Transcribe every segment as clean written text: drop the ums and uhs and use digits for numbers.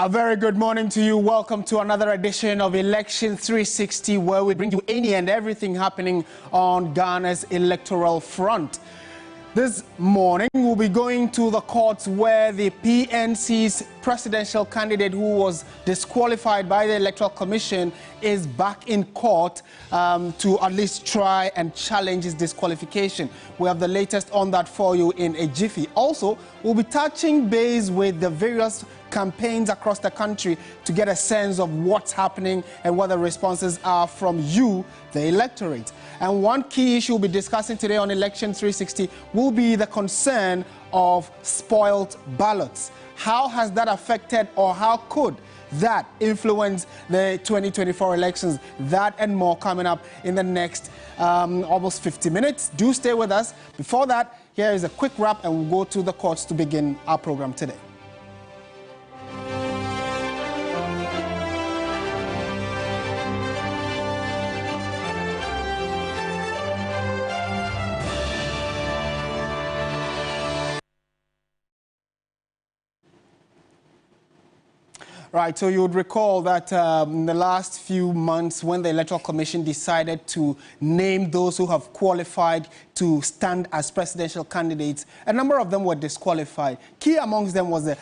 A very good morning to you. Welcome to another edition of Election 360, where we bring you any and everything happening on Ghana's electoral front. This morning, we'll be going to the courts where the PNC's presidential candidate who was disqualified by the Electoral Commission is back in court to at least try and challenge his disqualification. We have the latest on that for you in a jiffy. Also, we'll be touching base with the various campaigns across the country to get a sense of what's happening and what the responses are from you, the electorate. And one key issue we'll be discussing today on Election 360 will be the concern of spoiled ballots. How has that affected, or how could that influence the 2024 elections? That and more coming up in the next almost 50 minutes. Do stay with us. Before that, here is a quick wrap and we'll go to the courts to begin our program today. Right, so you would recall that in the last few months, when the Electoral Commission decided to name those who have qualified to stand as presidential candidates, a number of them were disqualified. Key amongst them was the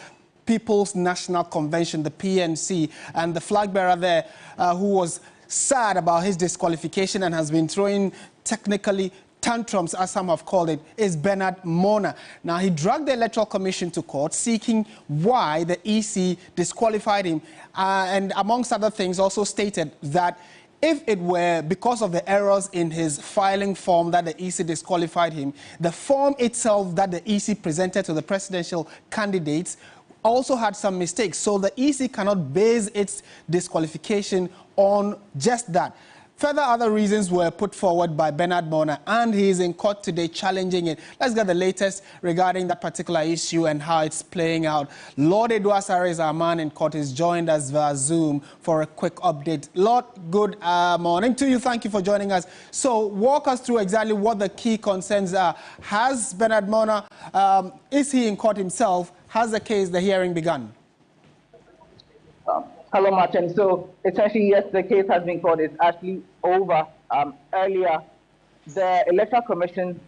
People's National Convention, the PNC, and the flag bearer there who was sad about his disqualification and has been throwing technically tantrums, as some have called it, is Mornah. Now, he dragged the Electoral Commission to court, seeking why the EC disqualified him, and amongst other things also stated that if it were because of the errors in his filing form that the EC disqualified him, the form itself that the EC presented to the presidential candidates also had some mistakes. So the EC cannot base its disqualification on just that. Further other reasons were put forward by Mornah, and he is in court today challenging it. Let's get the latest regarding that particular issue and how it's playing out. Lord Edwasare is our man in court. He's joined us via Zoom for a quick update. Lord, good morning to you. Thank you for joining us. So walk us through exactly what the key concerns are. Has Mornah, is he in court himself? Has the hearing begun? Hello, Martin. So essentially, yes, the case has been called. It's actually over. Earlier, the Electoral Commission,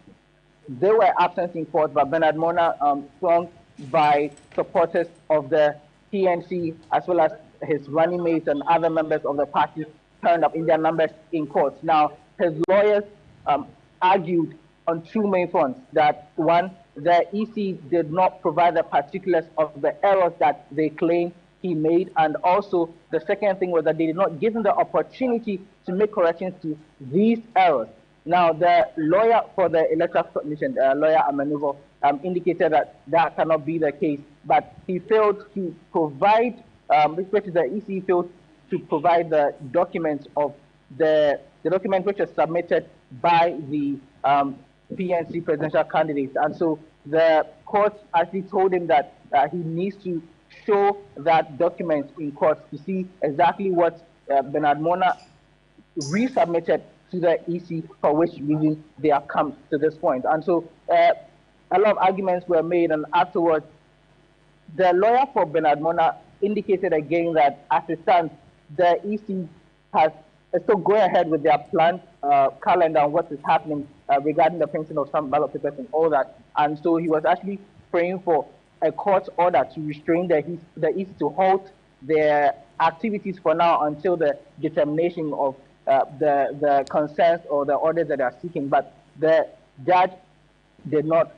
they were absent in court, but Mornah, sworn by supporters of the PNC, as well as his running mates and other members of the party, turned up in their numbers in court. Now, his lawyers argued on two main fronts. That one, the EC did not provide the particulars of the errors that they claim he made, and also the second thing was that they did not give him the opportunity to make corrections to these errors. Now, the lawyer for the Electoral Commission, lawyer Amenfi, indicated that that cannot be the case, but he failed to provide, especially the EC failed to provide the documents of the document which was submitted by the PNC presidential candidates, and so the court actually told him that he needs to show that document in court to see exactly what Mornah resubmitted to the EC, for which reason they have come to this point. And so a lot of arguments were made, and afterwards, the lawyer for Mornah indicated again that as it stands, the EC has still going ahead with their planned calendar on what is happening regarding the printing of some ballot papers and all that. And so he was actually praying for a court order to restrain the EC to halt their activities for now until the determination of the concerns or the orders that they are seeking. But the judge did not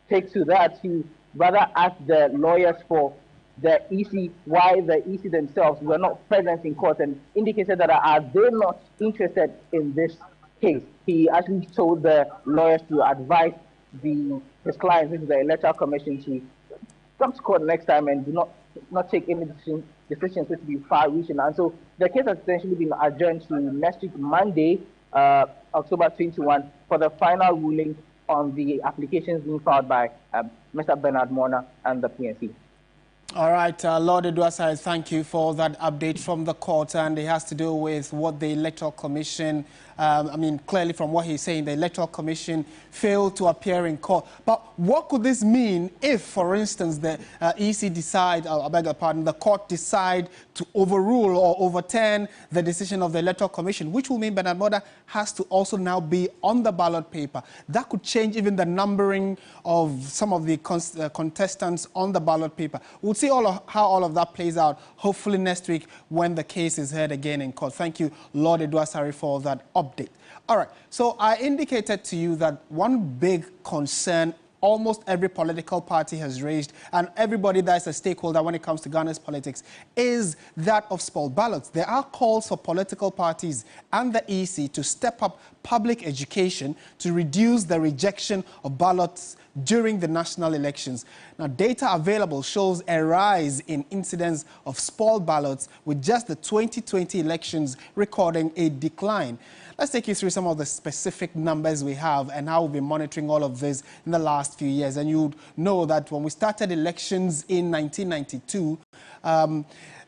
take to that. He rather asked the lawyers for the EC why the EC themselves were not present in court, and indicated that are they not interested in this case. He actually told the lawyers to advise his clients, which is the Electoral Commission, to come to court next time and do not take any decisions which will be far-reaching. And so the case has essentially been adjourned to next week, Monday, October 21, for the final ruling on the applications being filed by Mr. Mornah and the PNC. All right, Lord Eduasa, thank you for that update from the court, and it has to do with what the Electoral Commission, clearly from what he's saying, the Electoral Commission failed to appear in court. But what could this mean if, for instance, the EC decide, I beg your pardon, the court decide to overrule or overturn the decision of the Electoral Commission, which will mean Bernard Mornah has to also now be on the ballot paper. That could change even the numbering of some of the contestants on the ballot paper. We'll see how all of that plays out, hopefully next week when the case is heard again in court. Thank you, Lord Eduasa, for that update. All right, so I indicated to you that one big concern almost every political party has raised, and everybody that is a stakeholder when it comes to Ghana's politics, is that of spoiled ballots. There are calls for political parties and the EC to step up public education to reduce the rejection of ballots during the national elections. Now, data available shows a rise in incidents of spoiled ballots, with just the 2020 elections recording a decline. Let's take you through some of the specific numbers we have and how we've been monitoring all of this in the last few years. And you'd know that when we started elections in 1992,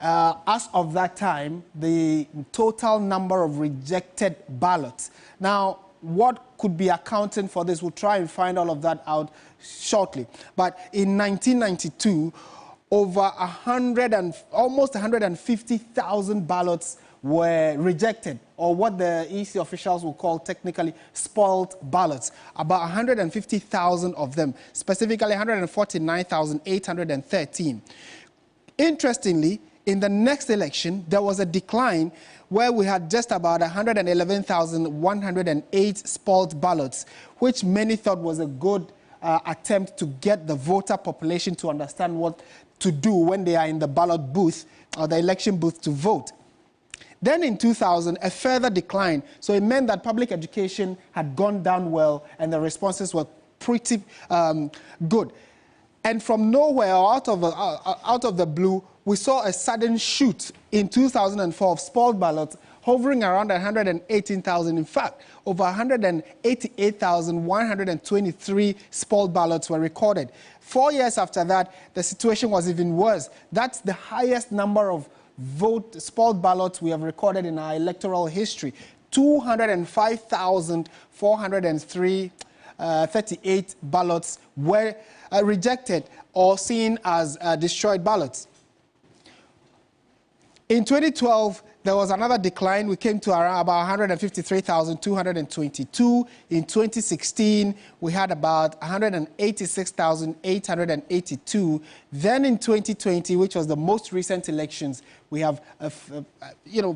as of that time, the total number of rejected ballots. Now, what could be accounting for this? We'll try and find all of that out shortly. But in 1992, over almost 150,000 ballots were rejected, or what the EC officials will call technically spoiled ballots. About 150,000 of them, specifically 149,813. Interestingly, in the next election, there was a decline where we had just about 111,108 spoiled ballots, which many thought was a good attempt to get the voter population to understand what to do when they are in the ballot booth or the election booth to vote. Then in 2000, a further decline. So it meant that public education had gone down well and the responses were pretty good. And from nowhere, out of the blue, we saw a sudden shoot in 2004 of spoiled ballots, hovering around 118,000. In fact, over 188,123 spoiled ballots were recorded. 4 years after that, the situation was even worse. That's the highest number of spoiled ballots we have recorded in our electoral history. 205,438 ballots were rejected or seen as destroyed ballots. In 2012, there was another decline. We came to around about 153,222. In 2016, we had about 186,882. Then in 2020, which was the most recent elections, we have,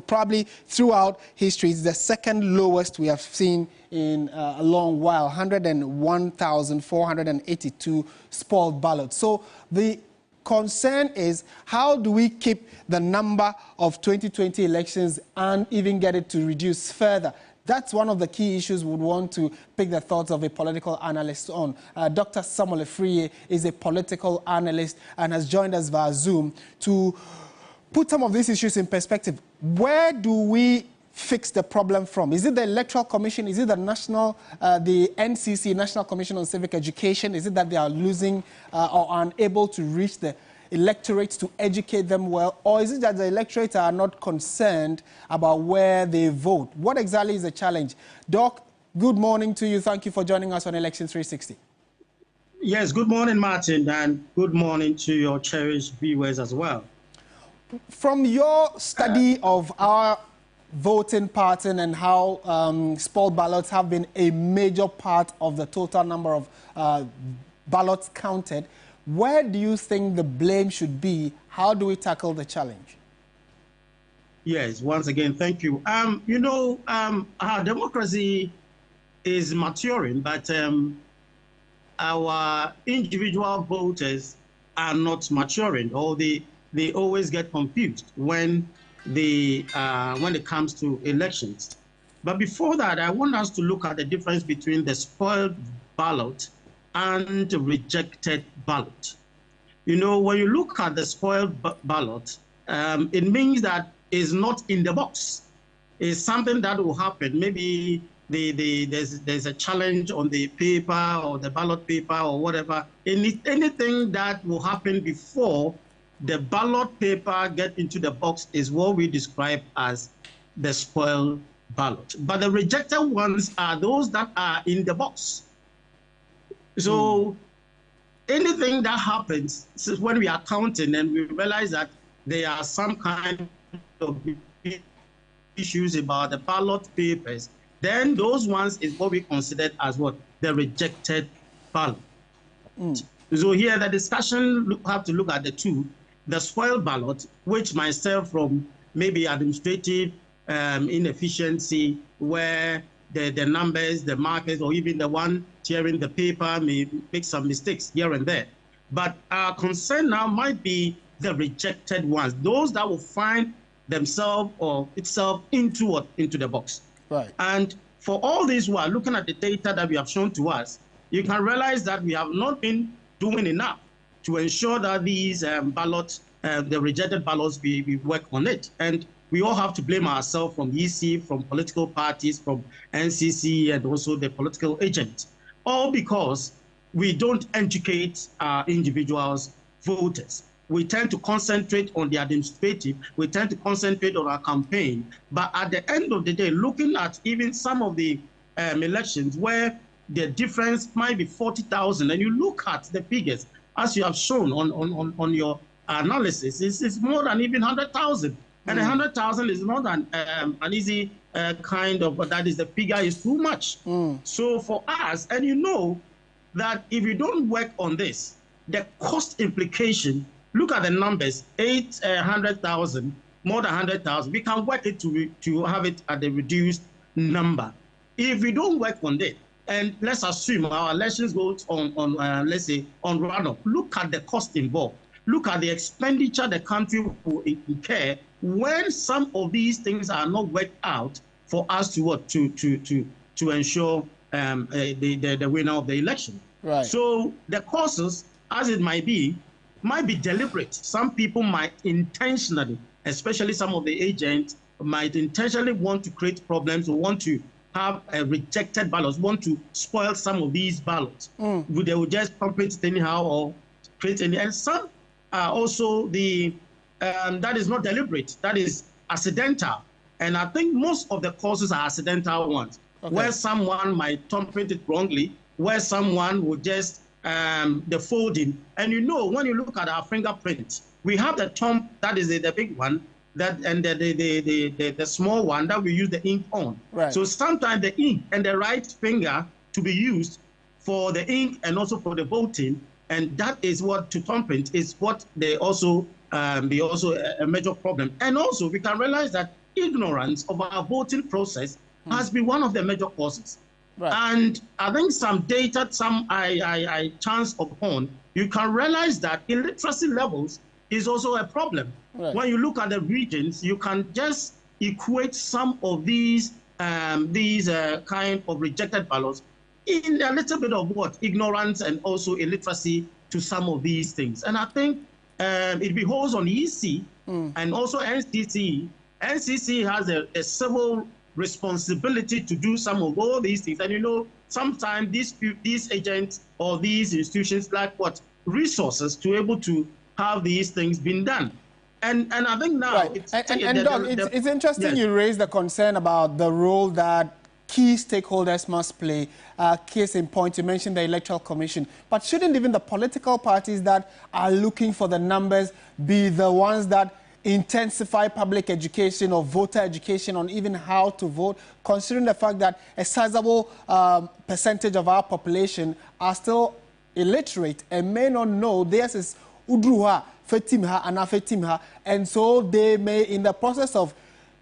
probably throughout history, it's the second lowest we have seen in a long while, 101,482 spoiled ballots. So the concern is, how do we keep the number of 2020 elections and even get it to reduce further? That's one of the key issues we would want to pick the thoughts of a political analyst on. Dr. Samuel Efriye is a political analyst and has joined us via Zoom to put some of these issues in perspective. Where do we fix the problem from? Is it the Electoral Commission? Is it the the NCC, National Commission on Civic Education? Is it that they are losing or unable to reach the electorates to educate them well? Or is it that the electorates are not concerned about where they vote? What exactly is the challenge? Doc, good morning to you. Thank you for joining us on Election 360. Yes, good morning, Martin, and good morning to your cherished viewers as well. From your study of our voting pattern and how spoiled ballots have been a major part of the total number of ballots counted, where do you think the blame should be? How do we tackle the challenge? Yes, once again, thank you. Our democracy is maturing, but our individual voters are not maturing, or they always get confused when it comes to elections. But before that, I want us to look at the difference between the spoiled ballot and the rejected ballot. When you look at the spoiled ballot, it means that it's not in the box. It's something that will happen. Maybe there's a challenge on the paper or the ballot paper or whatever. Anything that will happen before the ballot paper get into the box is what we describe as the spoiled ballot. But the rejected ones are those that are in the box. So anything that happens when we are counting and we realize that there are some kind of issues about the ballot papers, then those ones is what we consider as what? The rejected ballot. So here the discussion have to look at the two. The spoiled ballot, which myself from maybe administrative inefficiency, where the numbers, the markers, or even the one tearing the paper may make some mistakes here and there. But our concern now might be the rejected ones, those that will find themselves or itself into what? Into the box. Right. And for all these who are looking at the data that we have shown to us, you can realize that we have not been doing enough to ensure that these ballots, the rejected ballots, we work on it. And we all have to blame ourselves, from EC, from political parties, from NCC, and also the political agents, all because we don't educate our individuals, voters. We tend to concentrate on the administrative, we tend to concentrate on our campaign, but at the end of the day, looking at even some of the elections where the difference might be 40,000, and you look at the figures, as you have shown on your analysis, it's more than even 100,000. And 100,000 is not an easy kind of, but that is the figure is too much. So for us, and you know that if you don't work on this, the cost implication, look at the numbers, 800,000, more than 100,000, we can work it to have it at a reduced number. If we don't work on it, and let's assume our elections goes on let's say, on runoff, look at the cost involved. Look at the expenditure the country will incur when some of these things are not worked out for us to what to ensure the winner of the election. Right. So the causes, as it might be deliberate. Some people might intentionally, especially some of the agents, might intentionally want to create problems or want to have a rejected ballots, want to spoil some of these ballots. They will just pump it anyhow or create any. And some are also the that is not deliberate, that is accidental. And I think most of the causes are accidental ones, where someone might thumbprint it wrongly, where someone will just the folding. And you know, when you look at our fingerprint, we have the thumb, that is the big one, that and the small one that we use the ink on. Right. So sometimes the ink and the right finger to be used for the ink and also for the voting, and that is what to thumbprint is what they also be also a major problem. And also we can realize that ignorance of our voting process has been one of the major causes. Right. And I think some data, I chanced upon, you can realize that illiteracy levels is also a problem. Right. When you look at the regions, you can just equate some of these kind of rejected ballots in a little bit of what? Ignorance and also illiteracy to some of these things. And I think it beholds on EC and also NCC. NCC has a civil responsibility to do some of all these things. And you know, sometimes these agents or these institutions lack what? Resources to able to have these things being done. And I think now... Right. It's interesting you raise the concern about the role that key stakeholders must play. Case in point, you mentioned the Electoral Commission. But shouldn't even the political parties that are looking for the numbers be the ones that intensify public education or voter education on even how to vote, considering the fact that a sizable percentage of our population are still illiterate and may not know theirs is udruha, fetimha, and afetimha, and so they may, in the process of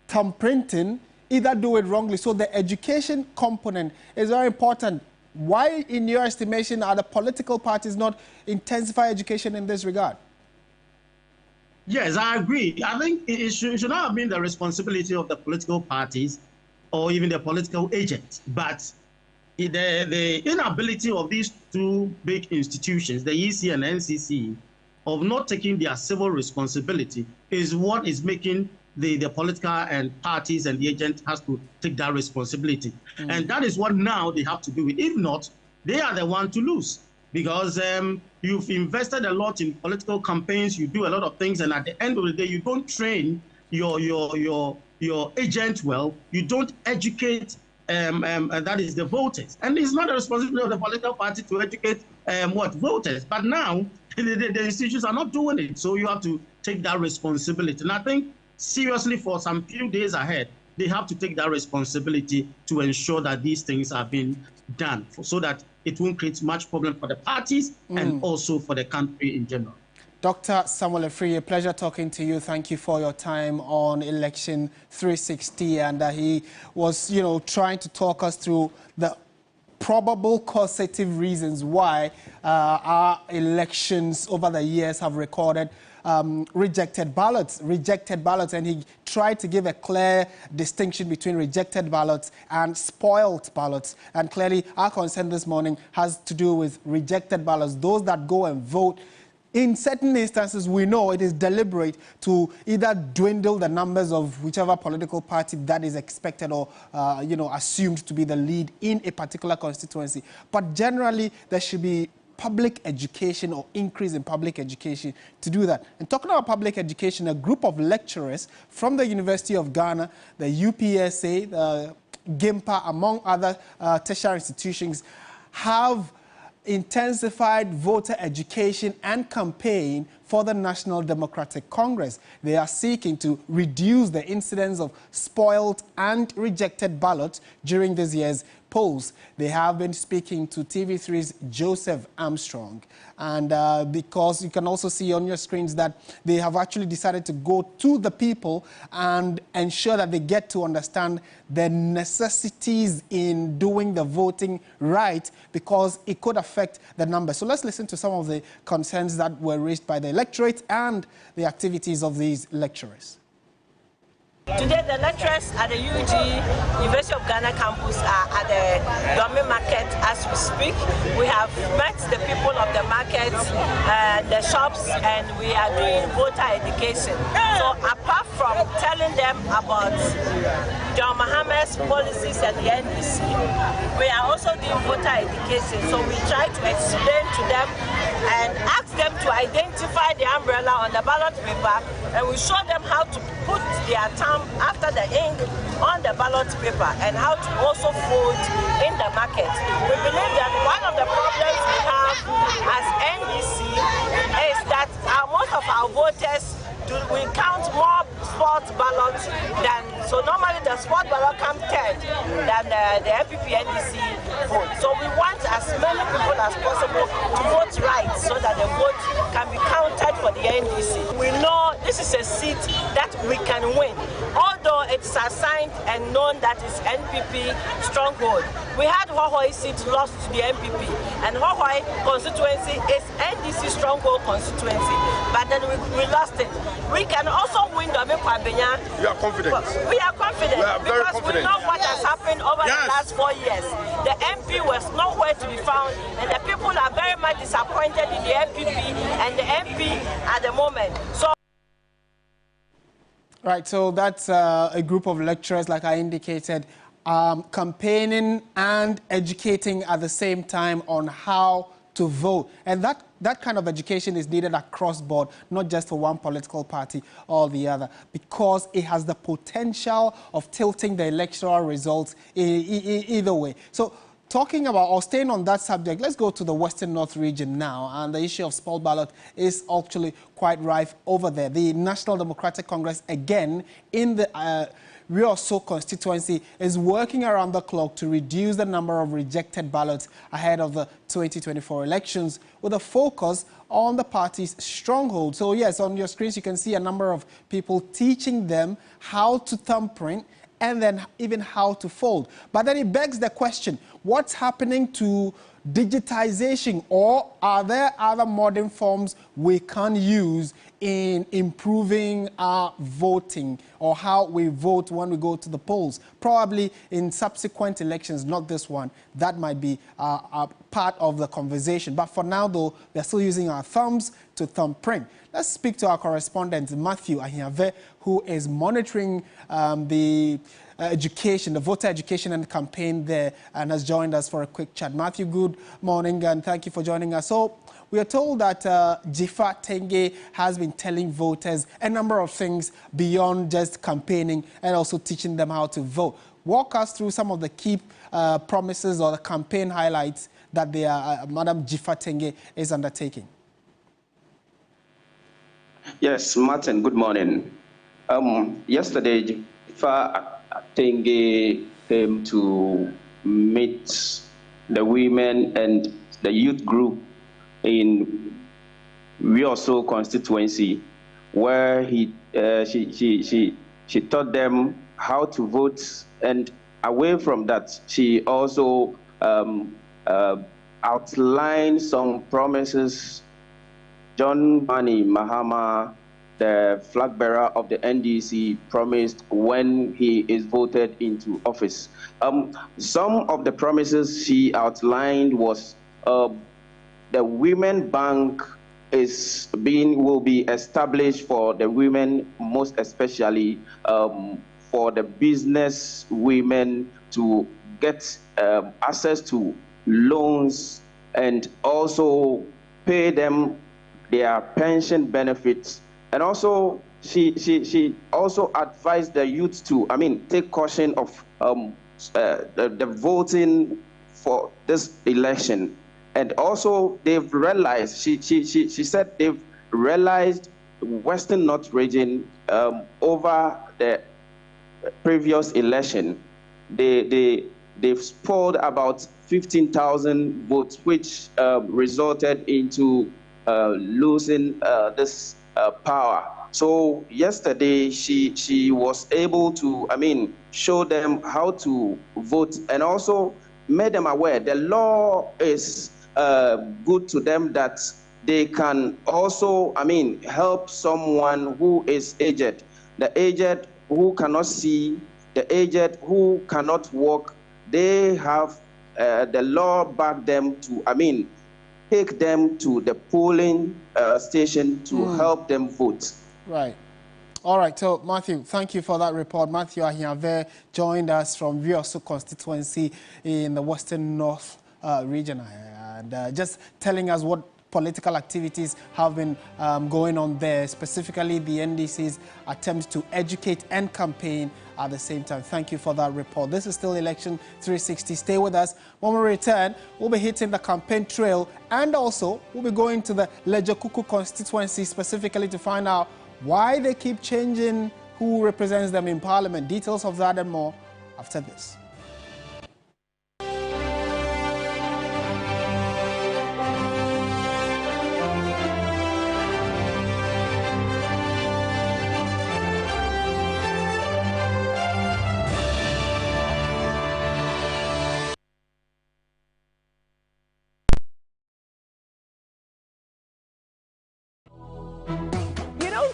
thumbprinting, either do it wrongly. So the education component is very important. Why, in your estimation, are the political parties not intensify education in this regard? Yes, I agree. I think it should not have been the responsibility of the political parties or even the political agents, but the inability of these two big institutions, the EC and NCC, of not taking their civil responsibility is what is making the political and parties and the agent has to take that responsibility. And that is what now they have to do it. If not, they are the one to lose. because you've invested a lot in political campaigns, you do a lot of things, and at the end of the day, you don't train your agent well, you don't educate that is the voters. And it's not a responsibility of the political party to educate voters. But now the institutions are not doing it. So you have to take that responsibility. And I think seriously for some few days ahead, they have to take that responsibility to ensure that these things are being done so that it won't create much problem for the parties and also for the country in general. Dr. Samuel Efree, a pleasure talking to you. Thank you for your time on Election 360. And he was, trying to talk us through the probable causative reasons why our elections over the years have recorded rejected ballots, and he tried to give a clear distinction between rejected ballots and spoiled ballots. And clearly, our concern this morning has to do with rejected ballots, those that go and vote. In certain instances, we know it is deliberate to either dwindle the numbers of whichever political party that is expected or, assumed to be the lead in a particular constituency. But generally, there should be public education or increase in public education to do that. And talking about public education, a group of lecturers from the University of Ghana, the UPSA, the GIMPA, among other tertiary institutions, have intensified voter education and campaign for the National Democratic Congress. They are seeking to reduce the incidence of spoiled and rejected ballots during this year's polls. They have been speaking to TV3's Joseph Armstrong. And because you can also see on your screens that they have actually decided to go to the people and ensure that they get to understand the necessities in doing the voting right, because it could affect the numbers. So let's listen to some of the concerns that were raised by the electorate and the activities of these lecturers. Today, the lecturers at the UG University of Ghana campus are at the Bawumia market as we speak. We have met the people of the market, the shops, and we are doing voter education. So apart from telling them about John Mohammed's policies and the NDC, we are also doing voter education. So we try to explain to them and ask them to identify the umbrella on the ballot paper, and we show them how to put their thumb after the ink on the ballot paper and how to also vote in the market. We believe that one of the problems we have as NDC is that most of our voters, we count more spot ballots than, so normally the spot ballot comes third than the MPP NDC vote. So we want as many people as possible to vote right so that the vote can be counted for the NDC. We know this is a seat that we can win, although it's assigned and known that it's NPP stronghold. We had Hohoi seat lost to the MPP, and Hohoi constituency is NDC stronghold constituency, but then we lost it. We can also win the Kwabenya. We are confident. We are confident because we know what has happened over the last 4 years. The MP was nowhere to be found, and the people are very much disappointed in the MPP and the MP at the moment. So. Right, so that's a group of lecturers, like I indicated, campaigning and educating at the same time on how to vote. And that kind of education is needed across board, not just for one political party or the other, because it has the potential of tilting the electoral results either way. So talking about or staying on that subject, let's go to the Western North region now. And the issue of spoiled ballot is actually quite rife over there. The National Democratic Congress, again, in the Rioso constituency, is working around the clock to reduce the number of rejected ballots ahead of the 2024 elections, with a focus on the party's stronghold. So yes, on your screens you can see a number of people teaching them how to thumbprint and then even how to fold. But then it begs the question, what's happening to digitization, or are there other modern forms we can use in improving our voting or how we vote when we go to the polls? Probably in subsequent elections, not this one. That might be a part of the conversation. But for now, though, they're still using our thumbs to thumbprint. Let's speak to our correspondent, Matthew Ahiave, who is monitoring the education, the voter education and campaign there, and has joined us for a quick chat. Matthew, good morning, and thank you for joining us. So, we are told that Jifa Tenge has been telling voters a number of things beyond just campaigning and also teaching them how to vote. Walk us through some of the key promises or the campaign highlights that Madam Jifa Tenge is undertaking. Yes, Martin, good morning. Yesterday, Jifa Tenge came to meet the women and the youth group in Ledzokuku constituency, where she taught them how to vote, and away from that, she also outlined some promises. John Mani Mahama, the flag bearer of the NDC, promised when he is voted into office. Some of the promises she outlined was the Women Bank will be established for the women, most especially for the business women to get access to loans and also pay them their pension benefits. And also, she also advised the youth to, take caution of the voting for this election. And also, they've realized, she said they've realized Western North region over the previous election. They've spoiled about 15,000 votes, which resulted into losing this power. So yesterday, she was able to, show them how to vote, and also made them aware the law is good to them, that they can also, help someone who is aged, the aged who cannot see, the aged who cannot walk. They have the law back them to, take them to the polling station to help them vote. Right. All right. So, Matthew, thank you for that report. Matthew Ahiave joined us from Ledzokuku constituency in the Western North region, and just telling us what political activities have been going on there, specifically the NDC's attempt to educate and campaign at the same time. Thank you for that report. This is still Election 360. Stay with us. When we return, we'll be hitting the campaign trail, and also we'll be going to the Ledzokuku constituency specifically to find out why they keep changing who represents them in Parliament. Details of that and more after this.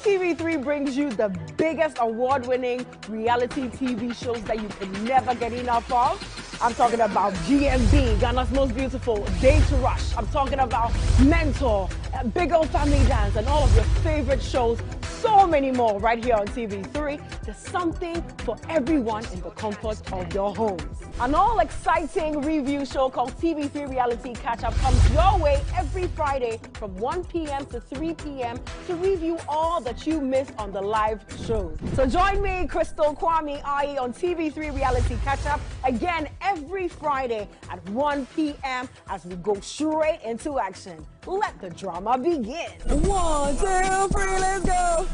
TV3 brings you the biggest award-winning reality TV shows that you can never get enough of. I'm talking about GMB, Ghana's Most Beautiful, Day to Rush. I'm talking about Mentor, Big Old Family Dance, and all of your favorite shows. So many more right here on TV3. There's something for everyone in the comfort of your homes. An all-exciting review show called TV3 Reality Catch-Up comes your way every Friday from 1 p.m. to 3 p.m. to review all that you missed on the live shows. So join me, Crystal Kwame IE, on TV3 Reality Catch-Up again every Friday at 1 p.m. as we go straight into action. Let the drama begin. 1, 2, 3, let's go.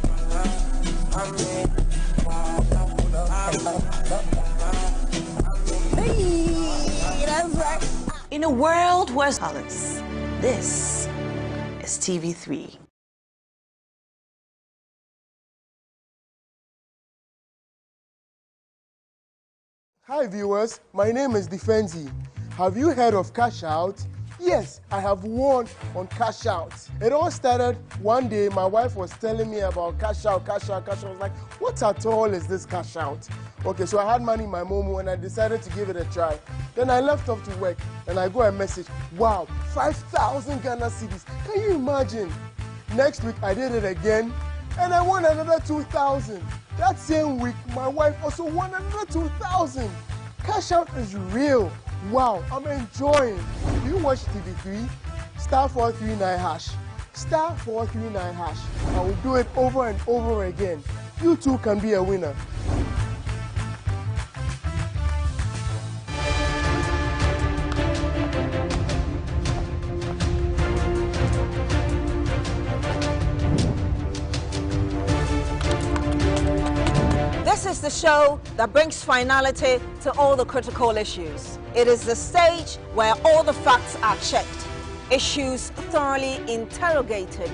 Hey, that's right. In a world where colors, this is TV3. Hi viewers, my name is Defenzi. Have you heard of Cash Out? Yes, I have won on Cash Out. It all started one day. My wife was telling me about Cash Out, Cash Out, Cash Out. I was like, what at all is this Cash Out? Okay, so I had money in my Momo and I decided to give it a try. Then I left off to work and I got a message. Wow, 5,000 Ghana cedis. Can you imagine? Next week I did it again and I won another 2,000. That same week, my wife also won another 2,000. Cash out is real. Wow, I'm enjoying. Do you watch TV3? Star 439 hash. Star 439 hash. I will do it over and over again. You too can be a winner. This is the show that brings finality to all the critical issues. It is the stage where all the facts are checked, issues thoroughly interrogated,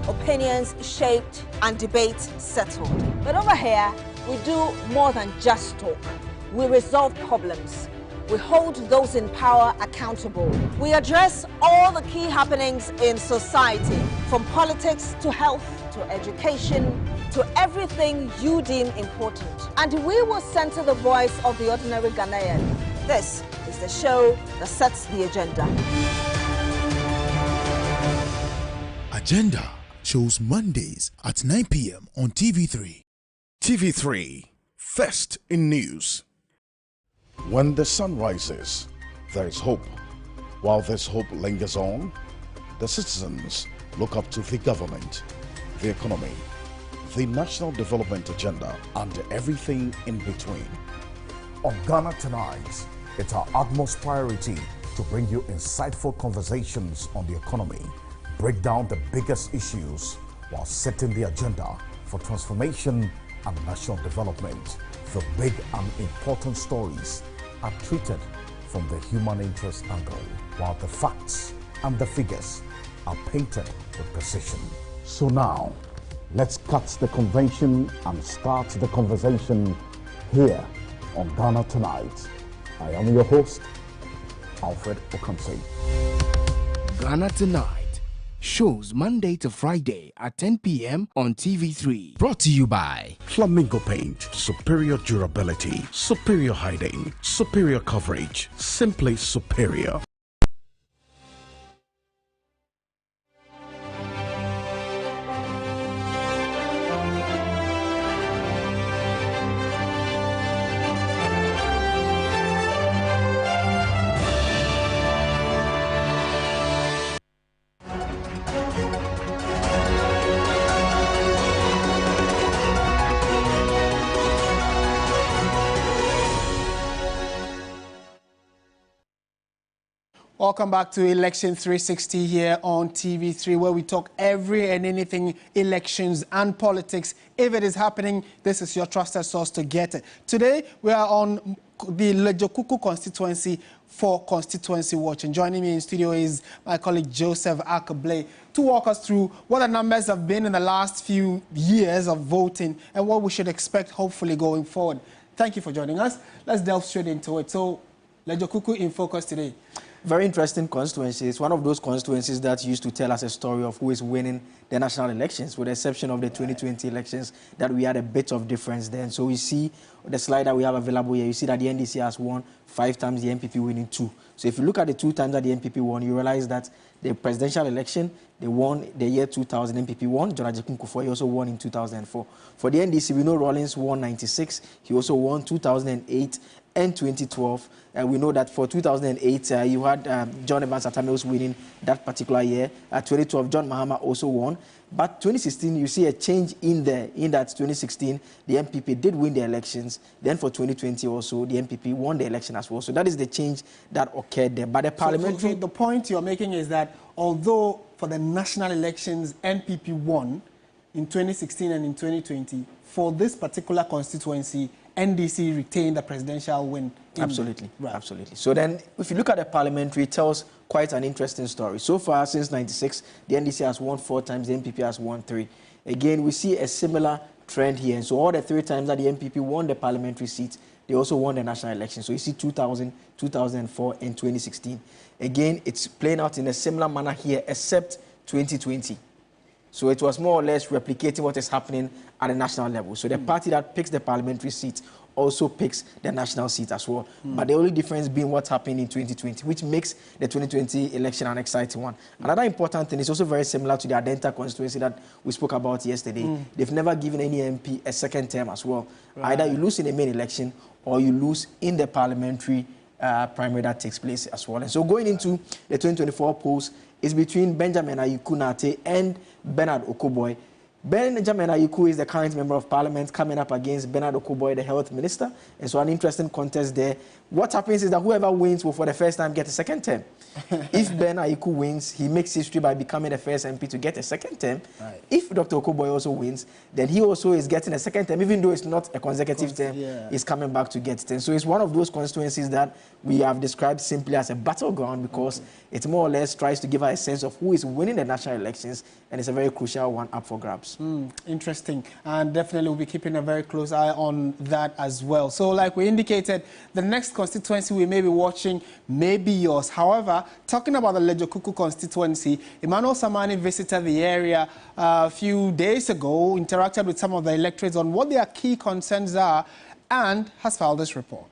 opinions shaped, and debates settled. But over here, we do more than just talk. We resolve problems. We hold those in power accountable. We address all the key happenings in society, from politics to health to education to everything you deem important. And we will center the voice of the ordinary Ghanaian. This is the show that sets the agenda. Agenda shows Mondays at 9 p.m. on TV3. TV3, first in news. When the sun rises, there is hope. While this hope lingers on, the citizens look up to the government, the economy, the national development agenda, and everything in between. On Ghana Tonight, it's our utmost priority to bring you insightful conversations on the economy, break down the biggest issues while setting the agenda for transformation and national development. The big and important stories are treated from the human interest angle, while the facts and the figures are painted with precision. So now, let's cut the convention and start the conversation here on Ghana Tonight. I am your host, Alfred Okamse. Ghana Tonight shows Monday to Friday at 10 p.m. on TV3. Brought to you by Flamingo Paint. Superior durability, superior hiding, superior coverage, simply superior. Welcome back to Election 360 here on TV3, where we talk every and anything elections and politics. If it is happening, this is your trusted source to get it. Today, we are on the Ledzokuku constituency for Constituency Watch. And joining me in studio is my colleague Joseph Akablay to walk us through what the numbers have been in the last few years of voting and what we should expect, hopefully, going forward. Thank you for joining us. Let's delve straight into it. So, Ledzokuku in focus today. Very interesting constituency. It's one of those constituencies that used to tell us a story of who is winning the national elections, with the exception of the 2020 elections, that we had a bit of difference then. So we see the slide that we have available here. You see that the NDC has won 5 times, the NPP winning 2. So if you look at the 2 times that the NPP won, you realize that the presidential election, they won the year 2000, NPP won. John Ledzokuku, he also won in 2004. For the NDC, we know Rawlings won 96. He also won 2008 and 2012. We know that for 2008, you had John Evans Atamils winning that particular year. 2012, John Mahama also won. But 2016, you see a change in there. In that 2016, the MPP did win the elections. Then for 2020 also, the MPP won the election as well. So that is the change that occurred there. But the parliamentary... So the point you're making is that although for the national elections, NPP won in 2016 and in 2020, for this particular constituency, NDC retained the presidential win. Absolutely, right. Absolutely. So then, if you look at the parliamentary, it tells quite an interesting story. So far, since '96, the NDC has won 4 times, the NPP has won 3. Again, we see a similar trend here. And so all the 3 times that the NPP won the parliamentary seat, they also won the national election. So you see 2000, 2004, and 2016. Again, it's playing out in a similar manner here, except 2020. So it was more or less replicating what is happening at the national level. So the party that picks the parliamentary seat also picks the national seat as well. But the only difference being what happened in 2020, which makes the 2020 election an exciting one. Another important thing is also very similar to the Adenta constituency that we spoke about yesterday. They've never given any MP a second term as well. Either you lose in the main election or you lose in the parliamentary primary that takes place as well. And so going into the 2024 polls is between Benjamin Ayiku-Nate and Bernard Okoboy. Benjamin Ayiku is the current member of parliament coming up against Bernard Okoboy, the health minister. And so an interesting contest there. What happens is that whoever wins will for the first time get a second term. If Ben Ayiku wins, he makes history by becoming the first MP to get a second term. Right. If Dr. Okoboy also wins, then he also is getting a second term, even though it's not a consecutive term, he's coming back to get 10. So it's one of those constituencies that we have described simply as a battleground because it more or less tries to give us a sense of who is winning the national elections, and it's a very crucial one up for grabs. Interesting. And definitely we'll be keeping a very close eye on that as well. So like we indicated, the next constituency we may be watching may be yours. However, talking about the Ledzokuku constituency, Emmanuel Samani visited the area a few days ago, interacted with some of the electorates on what their key concerns are, and has filed this report.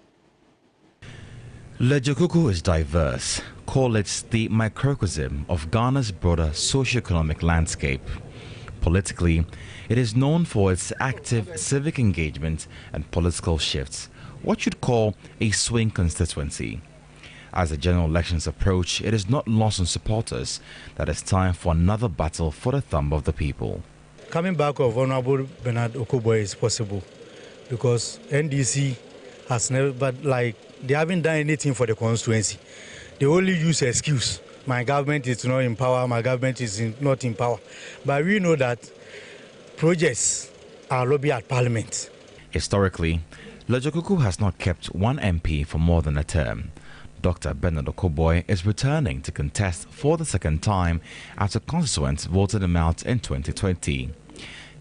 Ledzokuku is diverse. Call it the microcosm of Ghana's broader socio-economic landscape. Politically, it is known for its active civic engagement and political shifts, what you'd call a swing constituency. As the general elections approach, it is not lost on supporters that it's time for another battle for the thumb of the people. Coming back of Honorable Bernard Okoboy is possible because NDC has never, but like they haven't done anything for the constituency. They only use excuse. My government is not in power, my government is not in power. But we know that projects are lobby at parliament. Historically, Ledzokuku has not kept one MP for more than a term. Dr. Bernard Okoboy is returning to contest for the second time after constituents voted him out in 2020.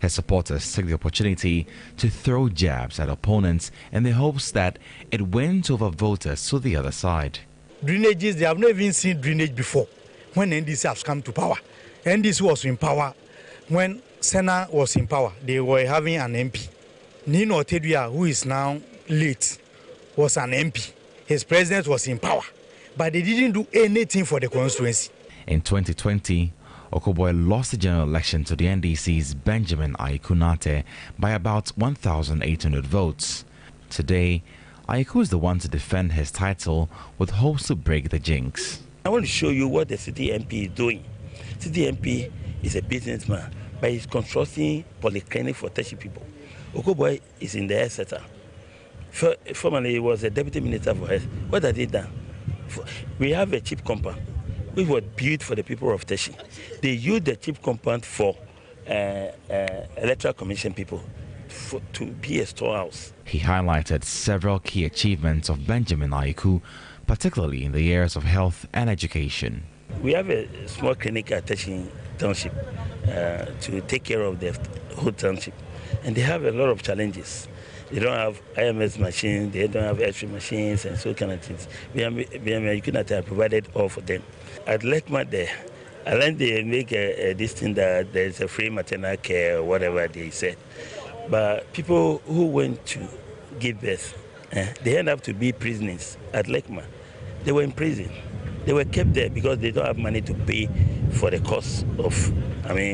His supporters take the opportunity to throw jabs at opponents in the hopes that it wins over voters to the other side. Drainages, they have not even seen drainage before when NDC has come to power. NDC was in power when Senna was in power. They were having an MP. Nino Oteduya, who is now late, was an MP. His president was in power, but they didn't do anything for the constituency. In 2020, Okoboy lost the general election to the NDC's Benjamin Ayiku-Nate by about 1,800 votes. Today, Ayiku is the one to defend his title with hopes to break the jinx. I want to show you what the city MP is doing. City MP is a businessman, but he's constructing polyclinic for tertiary people. Okoboy is in the health sector. Formerly, he was a deputy minister for health. What has he done? We have a cheap compound, which was built for the people of Teshi. They used the cheap compound for electoral commission people to be a storehouse. He highlighted several key achievements of Benjamin Ayiku, particularly in the areas of health and education. We have a small clinic at Teshi Township to take care of the whole township, and they have a lot of challenges. They don't have IMS machines, they don't have X-ray machines, and so kind of things. You cannot have provided all for them. At Lekma there, I learned they make this thing that there's a free maternal care or whatever they said. But people who went to give birth, they end up to be prisoners at Lekma. They were in prison. They were kept there because they don't have money to pay for the cost of,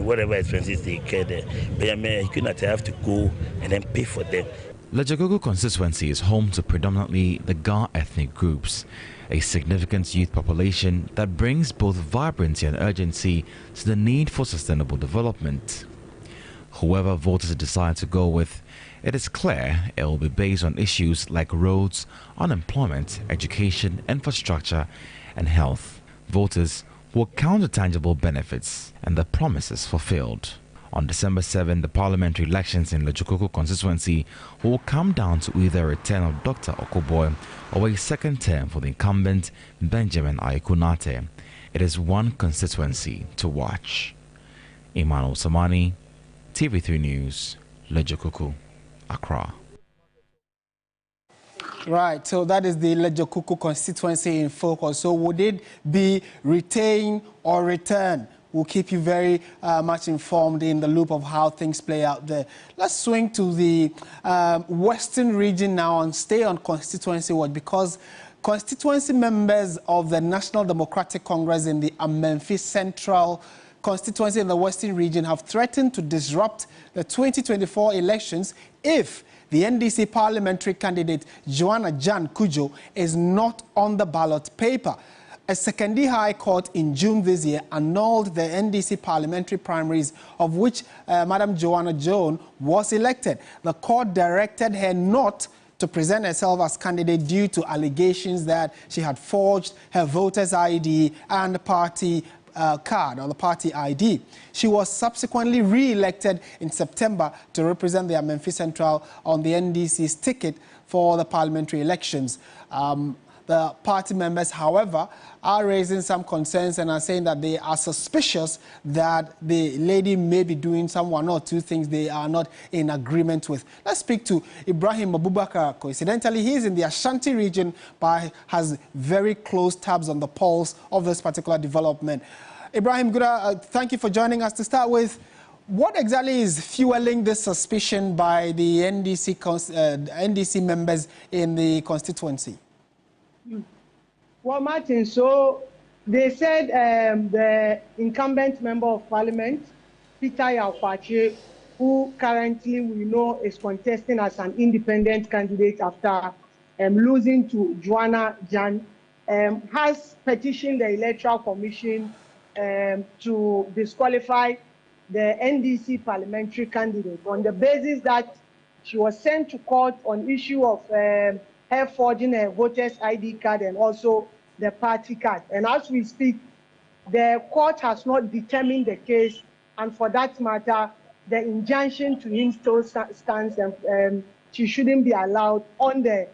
whatever expenses they care there. But you cannot have to go and then pay for them. Ledzokuku constituency is home to predominantly the Ga ethnic groups, a significant youth population that brings both vibrancy and urgency to the need for sustainable development. Whoever voters decide to go with, it is clear it will be based on issues like roads, unemployment, education, infrastructure, and health. Voters will count the tangible benefits and the promises fulfilled. On December 7, the parliamentary elections in Ledzokuku constituency will come down to either a return of Dr. Okoboy or a second term for the incumbent Benjamin Ayiku-Nate. It is one constituency to watch. Emmanuel Samani, TV3 News, Ledzokuku, Accra. Right, so that is the Ledzokuku constituency in focus. So would it be retain or return? we'll keep you very much informed in the loop of how things play out there. Let's swing to the Western region now and stay on constituency watch, because constituency members of the National Democratic Congress in the Amenfi Central constituency in the Western region have threatened to disrupt the 2024 elections if the NDC parliamentary candidate Joanna Jan Kujo is not on the ballot paper. A Secondary High Court in June this year annulled the NDC parliamentary primaries, of which Madam Joanna Joan was elected. The court directed her not to present herself as candidate due to allegations that she had forged her voter's ID and party card or the party ID. She was subsequently re-elected in September to represent the Amenfi Central on the NDC's ticket for the parliamentary elections. The party members, however, are raising some concerns and are saying that they are suspicious that the lady may be doing some one or two things they are not in agreement with. Let's speak to Ibrahim Abubakar. Coincidentally, he's in the Ashanti region, but has very close tabs on the pulse of this particular development. Ibrahim, thank you for joining us. To start with, what exactly is fueling this suspicion by the NDC members in the constituency? Well, Martin, so they said the incumbent member of parliament, Peter Yaukwache, who currently we know is contesting as an independent candidate after losing to Joanna Jan, has petitioned the Electoral Commission to disqualify the NDC parliamentary candidate on the basis that she was sent to court on issue of her forging a voter's ID card and also the party card. And as we speak, the court has not determined the case, and for that matter, the injunction to him still stands, and she shouldn't be allowed on the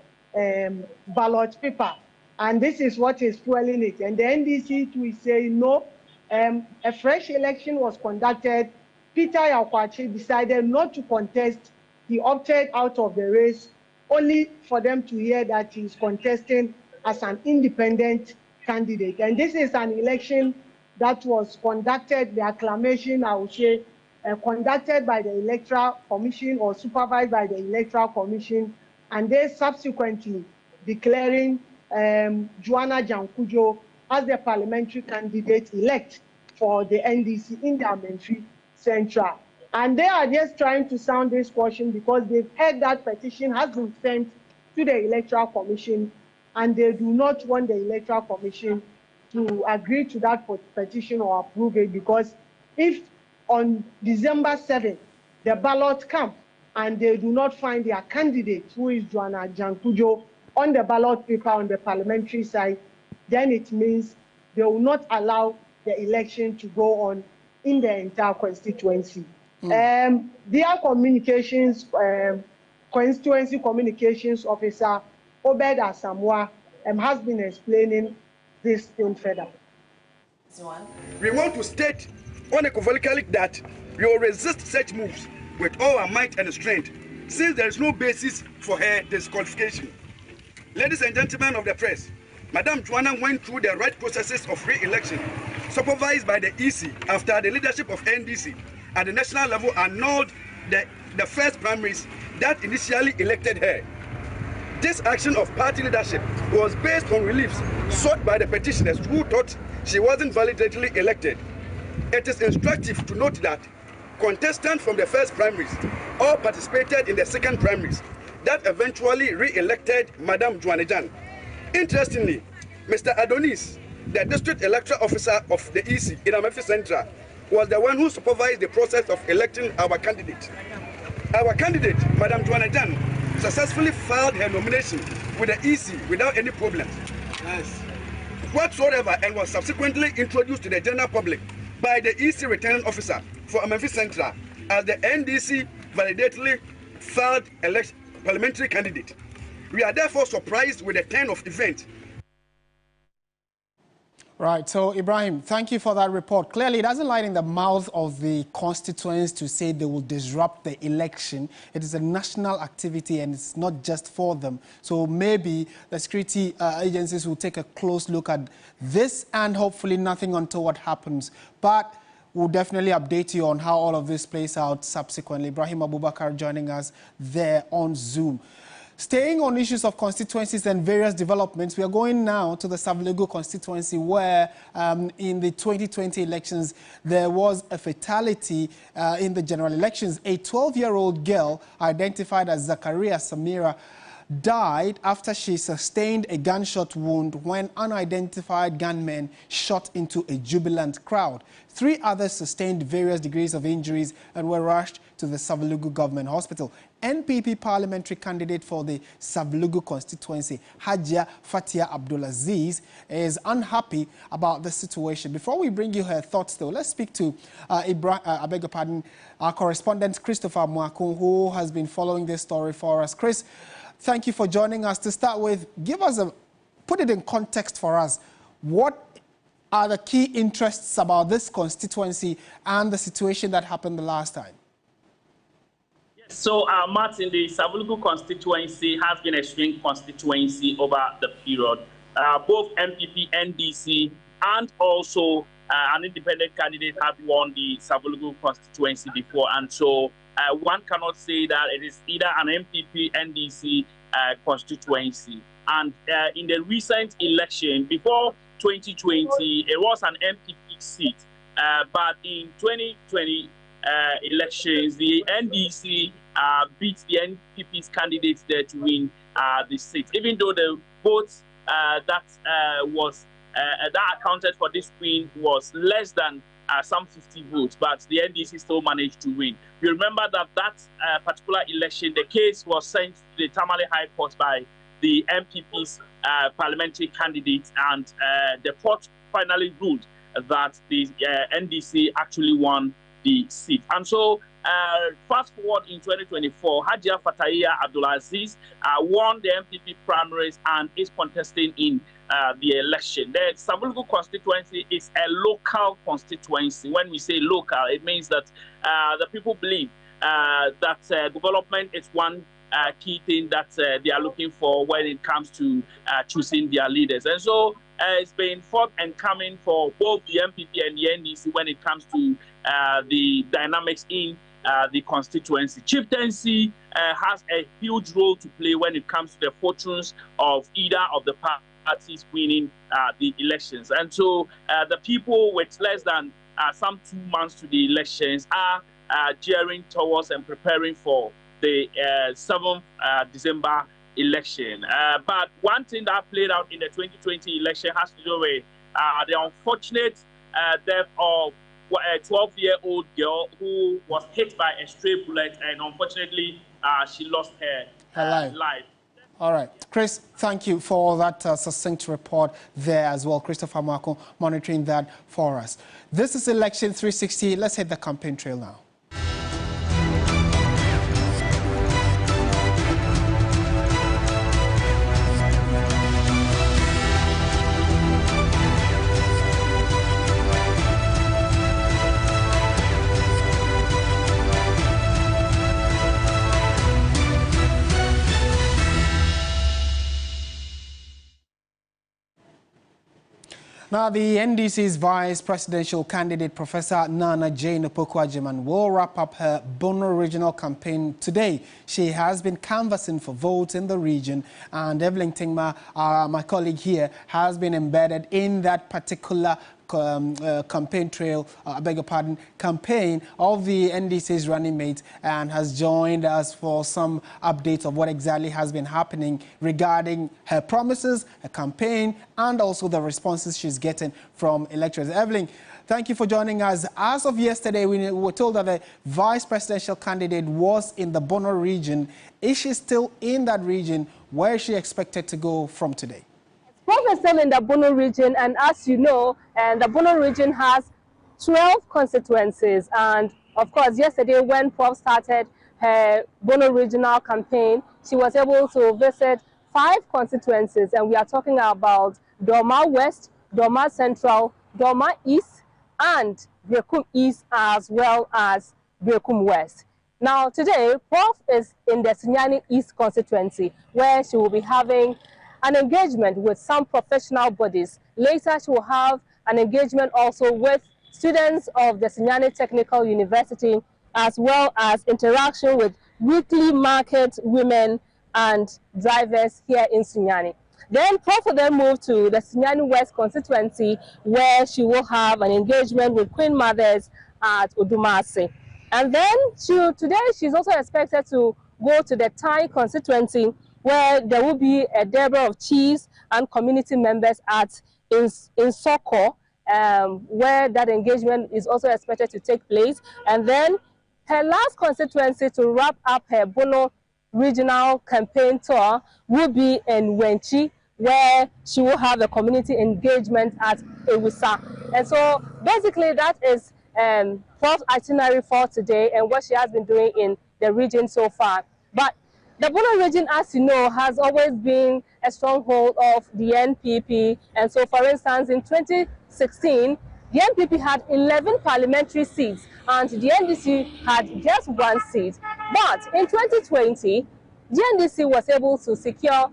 ballot paper. And this is what is fueling it. And the NDC too is saying no. A fresh election was conducted. Peter Yaukwache decided not to contest. He opted out of the race, only for them to hear that he is contesting as an independent candidate. And this is an election that was conducted, the acclamation, I would say, conducted by the Electoral Commission or supervised by the Electoral Commission, and they subsequently declaring Joanna Jan Kujo as the parliamentary candidate-elect for the NDC in the Amenfi Central. And they are just trying to sound this caution because they've heard that petition has been sent to the Electoral Commission, and they do not want the Electoral Commission to agree to that petition or approve it, because if on December 7th the ballot comes and they do not find their candidate, who is Joanna Jan Kujo, on the ballot paper on the parliamentary side, then it means they will not allow the election to go on in the entire constituency. Their communications, constituency communications officer, Obed Asamoah, has been explaining this thing further. We want to state unequivocally that we will resist such moves with all our might and strength, since there is no basis for her disqualification. Ladies and gentlemen of the press, Madam Joanna went through the right processes of re-election, supervised by the EC after the leadership of NDC at the national level annulled the first primaries that initially elected her. This action of party leadership was based on reliefs sought by the petitioners who thought she wasn't validately elected. It is instructive to note that contestants from the first primaries all participated in the second primaries that eventually re-elected Madam Joanna Jan. Interestingly, Mr. Adonis, the district electoral officer of the EC in Amenfi Central, was the one who supervised the process of electing our candidate. Our candidate, Madam Joanna Jan, successfully filed her nomination with the EC without any problems whatsoever, and was subsequently introduced to the general public by the EC returning officer for Amenfi Central as the NDC validatedly filed parliamentary candidate. We are therefore surprised with the turn of events. Right, so Ibrahim, thank you for that report. Clearly, it doesn't lie in the mouth of the constituents to say they will disrupt the election. It is a national activity and it's not just for them. So maybe the security agencies will take a close look at this and hopefully nothing untoward happens. But we'll definitely update you on how all of this plays out subsequently. Ibrahim Abubakar joining us there on Zoom. Staying on issues of constituencies and various developments, we are going now to the Savelugu constituency where in the 2020 elections there was a fatality in the general elections. A 12-year-old girl identified as Zakaria Samira died after she sustained a gunshot wound when unidentified gunmen shot into a jubilant crowd. 3 others sustained various degrees of injuries and were rushed to the Savelugu Government Hospital. NPP parliamentary candidate for the Savelugu constituency, Hajia Fatia Abdulaziz, is unhappy about the situation. Before we bring you her thoughts, though, let's speak to our correspondent Christopher Mwakun, who has been following this story for us. Chris, thank you for joining us. To start with, put it in context for us. What are the key interests about this constituency and the situation that happened the last time? So, Martin, the Savelugu constituency has been a swing constituency over the period. Both MPP, NDC, and also an independent candidate have won the Savelugu constituency before. And so one cannot say that it is either an MPP, NDC constituency. And in the recent election, before 2020, it was an MPP seat. But in 2020, elections, the NDC beat the NPP's candidates there to win the seat. Even though the votes that accounted for this win was less than some 50 votes, but the NDC still managed to win. You remember that particular election, the case was sent to the Tamale High Court by the MPP's parliamentary candidate, and the court finally ruled that the NDC actually won the seat. And so, fast forward in 2024, Hajia Fatia Abdulaziz won the MPP primaries and is contesting in the election. The Savelugu constituency is a local constituency. When we say local, it means that the people believe that development is one key thing that they are looking for when it comes to choosing their leaders. And so it's been fought and coming for both the MPP and the NDC when it comes to the dynamics in the constituency. Chieftaincy has a huge role to play when it comes to the fortunes of either of the parties winning the elections. And so the people with less than some 2 months to the elections are gearing towards and preparing for the 7th December election. But one thing that played out in the 2020 election has to do with the unfortunate death of a 12-year-old girl who was hit by a stray bullet, and unfortunately she lost her life. All right. Chris, thank you for that succinct report there as well. Christopher Marco monitoring that for us. This is Election 360. Let's hit the campaign trail now. Now, the NDC's vice presidential candidate, Professor Nana Jane Opoku-Agyeman, will wrap up her Bono Regional campaign today. She has been canvassing for votes in the region, and Evelyn Tingma, my colleague here, has been embedded in that particular campaign trail, campaign of the NDC's running mate, and has joined us for some updates of what exactly has been happening regarding her promises, her campaign, and also the responses she's getting from electors. Evelyn, thank you for joining us. As of yesterday, we were told that the vice presidential candidate was in the Bono region. Is she still in that region? Where is she expected to go from today? Prof is still in the Bono region, and as you know, the Bono region has 12 constituencies. And of course, yesterday when Prof started her Bono regional campaign, she was able to visit 5 constituencies, and we are talking about Dorma West, Dorma Central, Dorma East, and Berekum East, as well as Berekum West. Now today, Prof is in the Sunyani East constituency, where she will be having an engagement with some professional bodies. Later, she will have an engagement also with students of the Sunyani Technical University, as well as interaction with weekly market women and drivers here in Sunyani. Then Prof will then move to the Sunyani West constituency, where she will have an engagement with Queen Mothers at Odumase. And then today she's also expected to go to the Tai constituency, where there will be a delivery of chiefs and community members in Soko, where that engagement is also expected to take place. And then her last constituency to wrap up her Bono regional campaign tour will be in Wenchi, where she will have a community engagement at Ewusa. And so basically that is Prof's itinerary for today and what she has been doing in the region so far. But the Bono region, as you know, has always been a stronghold of the NPP. And so, for instance, in 2016, the NPP had 11 parliamentary seats and the NDC had just 1 seat. But in 2020, the NDC was able to secure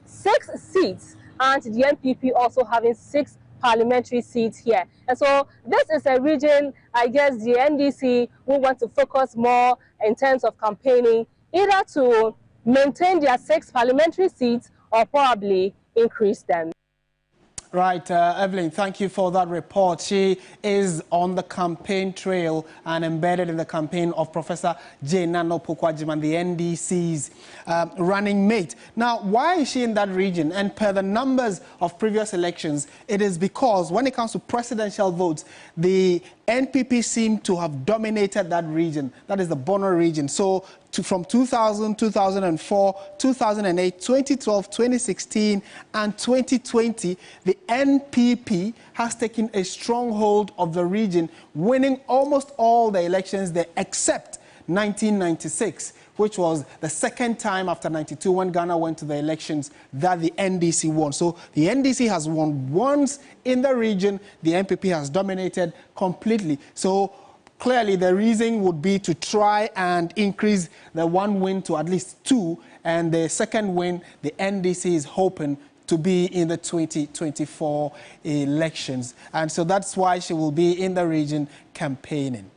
6 seats and the NPP also having 6 parliamentary seats here. And so this is a region, I guess, the NDC will want to focus more in terms of campaigning, either to maintain their 6 parliamentary seats or probably increase them. Right, Evelyn, thank you for that report. She is on the campaign trail and embedded in the campaign of Professor J. Nano Pokwajiman, the NDC's running mate. Now, why is she in that region? And per the numbers of previous elections, it is because when it comes to presidential votes, the NPP seem to have dominated that region. That is the Bono region. So from 2000, 2004, 2008, 2012, 2016, and 2020, the NPP has taken a stronghold of the region, winning almost all the elections there except 1996, which was the second time after 92 when Ghana went to the elections that the NDC won. So the NDC has won once in the region, the NPP has dominated completely. So clearly, the reason would be to try and increase the 1 win to at least 2, and the second win, the NDC is hoping to be in the 2024 elections. And so that's why she will be in the region campaigning.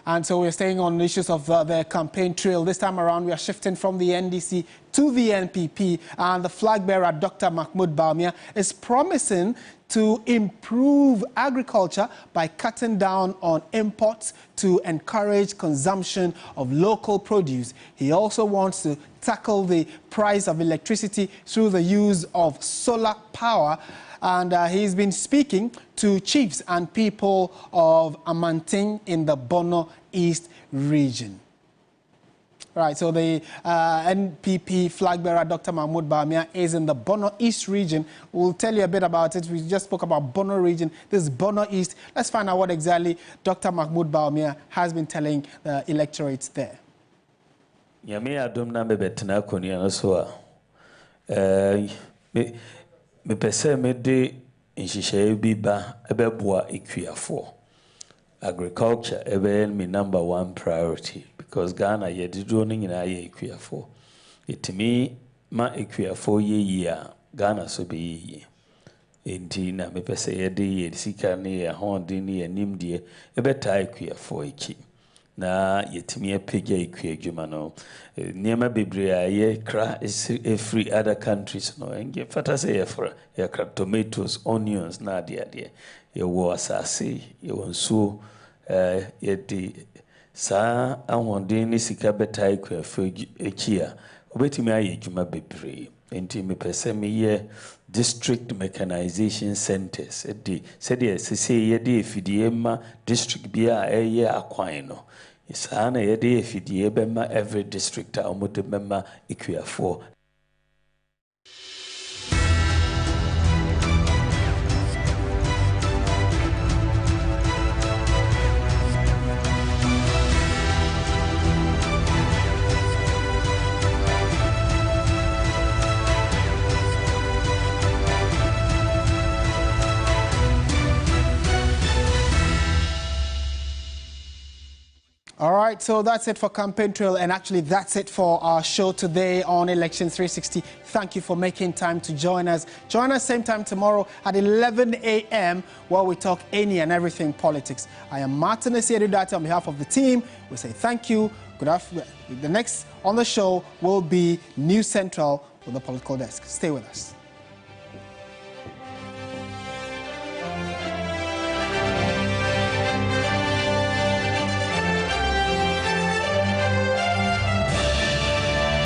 And so we're staying on issues of the campaign trail. This time around, we are shifting from the NDC to the NPP, and the flag bearer, Dr. Mahmoud Bawumia, is promising to improve agriculture by cutting down on imports to encourage consumption of local produce. He also wants to tackle the price of electricity through the use of solar power. And he's been speaking to chiefs and people of Amanting in the Bono East region. Right, so the NPP flag bearer, Dr. Mahmoud Bawumia, is in the Bono East region. We'll tell you a bit about it. We just spoke about Bono region. This is Bono East. Let's find out what exactly Dr. Mahmoud Bawumia has been telling the electorates there. Me pese me de nhihye bi ba ebeboa ekuafo. Agriculture ebe me #1 priority because Ghana ye dido no nyina ye ekuafo. Itimi ma ekuafo ye a Ghana so be ye. Enti na me pese ye de ye sika ne ye hondi ne ye nimdie ebe ta ekuafo eki. Na yetimi apegya ekuadwuma no niema bebre a ye kra free other countries no nge fata say ye kra tomatoes, onions na ade ye wo asase ye wonso ye di sa ahonde ni sika beta ekuafo eki a obetimi aye adwuma bebre enti me pese me ye district mechanization centers edi said ye se ye di efidie ma district bia eye akwan no Isana yede efidie bema every district a omude mema ekuafo. All right, so that's it for Campaign Trail, and actually that's it for our show today on Election 360. Thank you for making time to join us. Join us same time tomorrow at 11 a.m. where we talk any and everything politics. I am Martin Esiedudati on behalf of the team. We say thank you. Good afternoon. The next on the show will be News Central with the political desk. Stay with us.